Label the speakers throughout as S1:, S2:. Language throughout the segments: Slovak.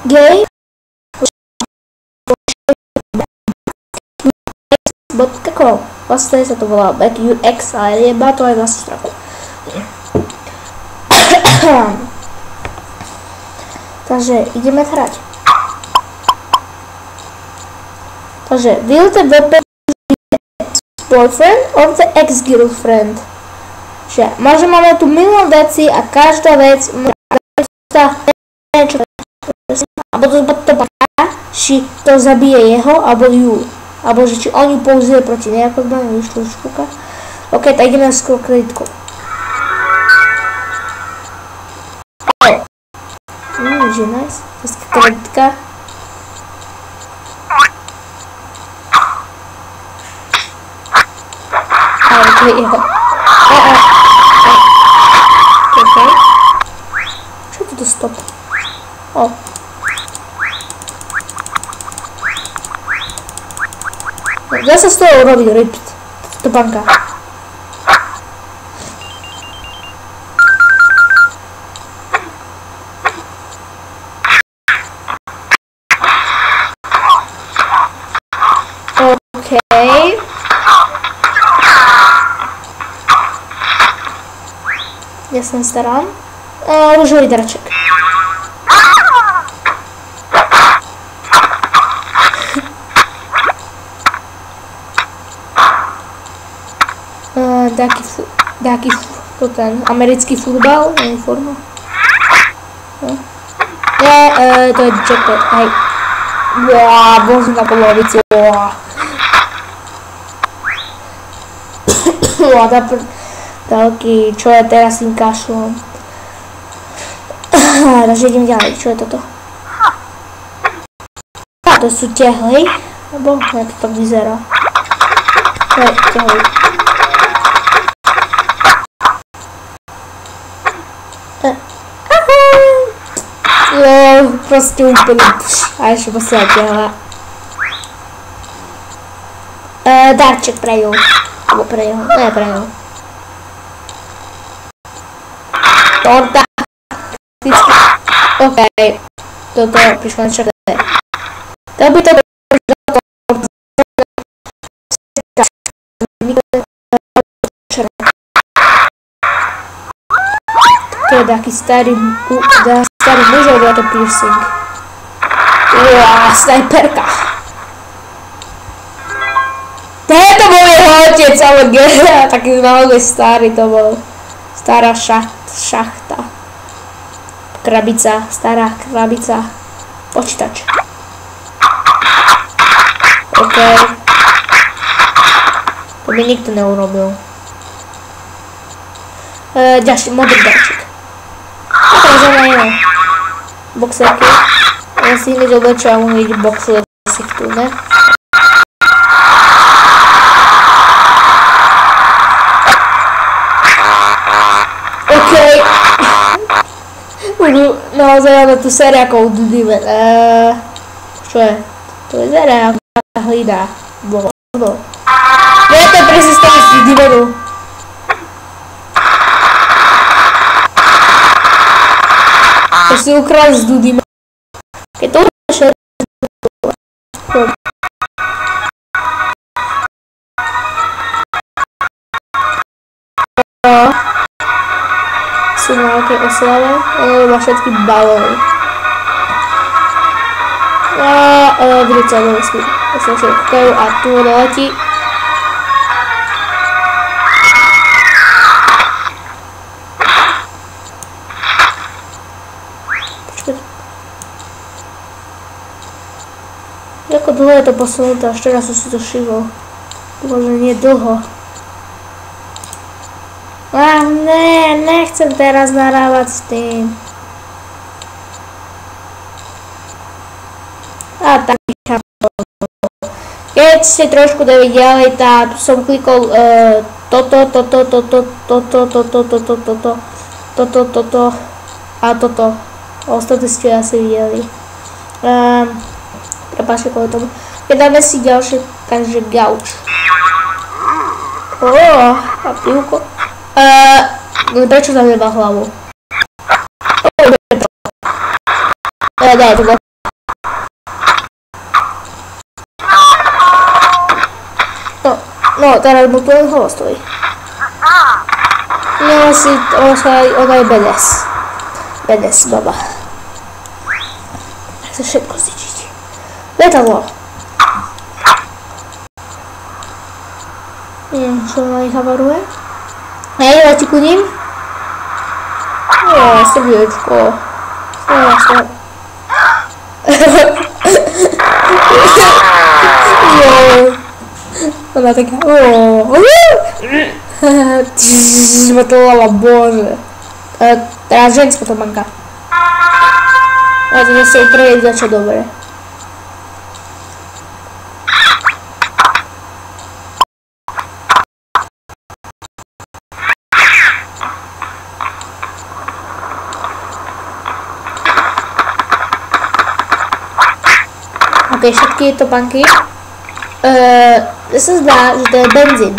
S1: Gay. .com. Vlastne sa to volá BackUX a jebá to aj na strachu. Takže ideme hrať. Takže will the weapon be boyfriend or the ex-girlfriend? Že možno máme tu milión vecí a každá vec alebo to baká, či to zabije jeho alebo ju. Alebo že či on ju použije proti nejakou zbraní, vyšlo škúka. OK, tak ideme skôr kreditkou. Že nice. Dneska kreditka. Ale to je jeho. OK. Čo je to stop? O. Dá sa z toho urobiť ript. To banka. OK. Ja sa nestarám. Rúžový draček. Taký to ten americký futbal, uniforma. Nie, to je jackpot, hej. Wow, bol som na polovici, wow. Wow, taký, čo je teraz tým kašlom. Takže idem ďalej, čo je toto? To sú tehly, alebo jak to tak vyzerá. Hej, tehly. Proste úplne a ešte posiaľa. Darček pre ju. Alebo pre jeho, ne pre ňu. Torta. OK. Toto prišlo na černé. To by to to je taký starý muž, alebo je to piercing. Uááá, snajperka. To bol jeho otec, ale taký naozaj starý to bol. Stará šachta. Krabica, stará krabica. Počítač. OK. To by nikto neurobil. Ďalší modrý darček. A teraz ona je boxerky. Ja si hneď oblečujem a mu ide boxovať si tu, ne? OK. Budú naozaj na tú seriákov Dudimen. Čo je? To je seriák, hlídá. Bolo. Nie, to je presne z toho z Dudimenu. To si ukradl z Dudimenu. Keď to ukážeš, sú na veľkej oslave, ono má všetky balóny. A bude celé vesmír. Ja sa všetko kúkajú a tu voda letí. Ako dlho je to posunuté, až teraz som si to všimol. Možno nie dlho. Ne, nechcem teraz narábať s tým. A tak keď ste trošku dali ďalej, tá som klikol toto a toto. Ostatné ste asi videli. Prepáčte kvôli tomu. Keď dáme si ďalšie, takže gauč. A pivko. Prečo tam nemá hlavu? Ne, to bolo... No, teraz mu tu len hlava stojí. No asi, ona je BDS. BDS baba. Chce všetko zničiť. Letadlo. Čo na nich havaruje? Hej, leti ku ním. Jo, srdiečko. Jo. Ona taká, zmotlovala, bože. Teraz ženská to banka. A to zase upraviť za čo dobre. Ok, všetky to banky. Se zdá, že to je benzín.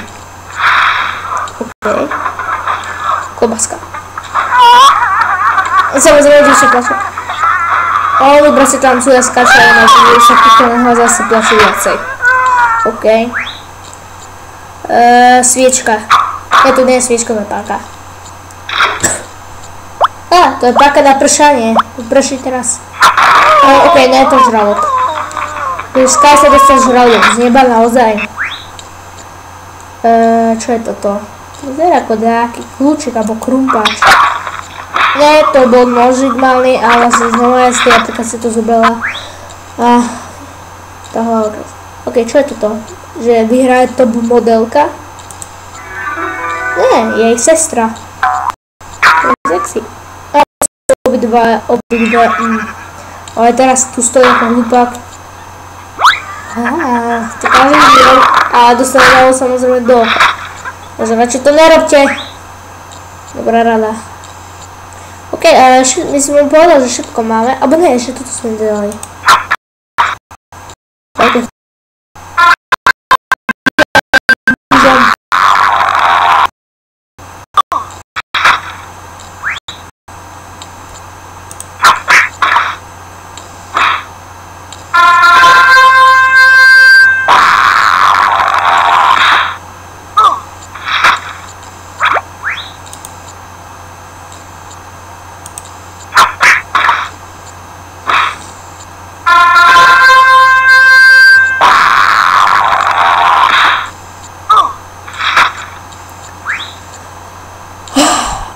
S1: OK. Klobaska. Samozrejme, že sa plačú. Oni proste tancujú a skáčajú na to, že sa píkaného zase plačú viacej. OK. Sviečka. To nie je sviečka, to je páka. To je páka na pršanie. Prší teraz. OK, nie je to žralok. Skáj sa dostal žralok z neba naozaj. Čo je toto? Vyzerá ako nejaký kľúčik alebo krumpáč. Nie, to bol nožik malý, ale vlastne znova z tej aplikácie to zobrala. Tá hlavka. Ok, čo je toto? Že vyhraje top modelka? Nie, je jej sestra. To je sexy. Obidva. Ale teraz tu stojí ako hlupák. To každý diel. A dostane samozrejme do oka. Takže radšej to nerobte. Dobrá rada. OK, my si mu povedal, že všetko máme. Abo ne, ešte toto sme nedali. OK.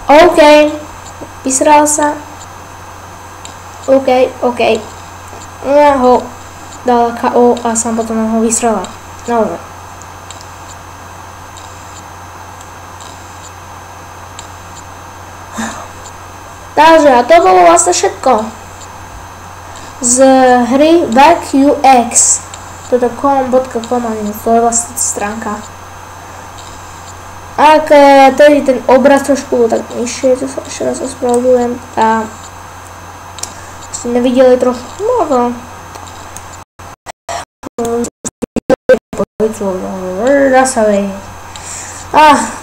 S1: OK, vysral sa. OK. Ja ho dala KO a som potom ho vysrala. Dobre. Takže a to bolo vlastne všetko z hry VQX. Toto com.com, to je vlastne stránka. Ak tedy ten obraz trošku tak nižšie, to sa ešte raz ospravedlňujem, a ste nevideli trošku, možno dá sa vedieť.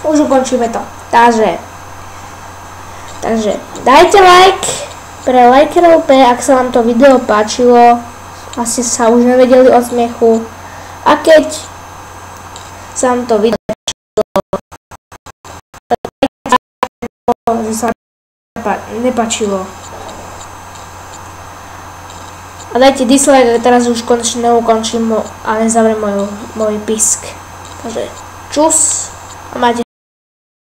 S1: Už ukončíme to. Takže dajte like pre lajkerov, ak sa vám to video páčilo, asi sa už nevedeli od smiechu, a keď sa vám to video že sa nepáčilo. A dajte dislike, teraz už konečne neukončím a nezavriem môj pisk. Takže čus a máte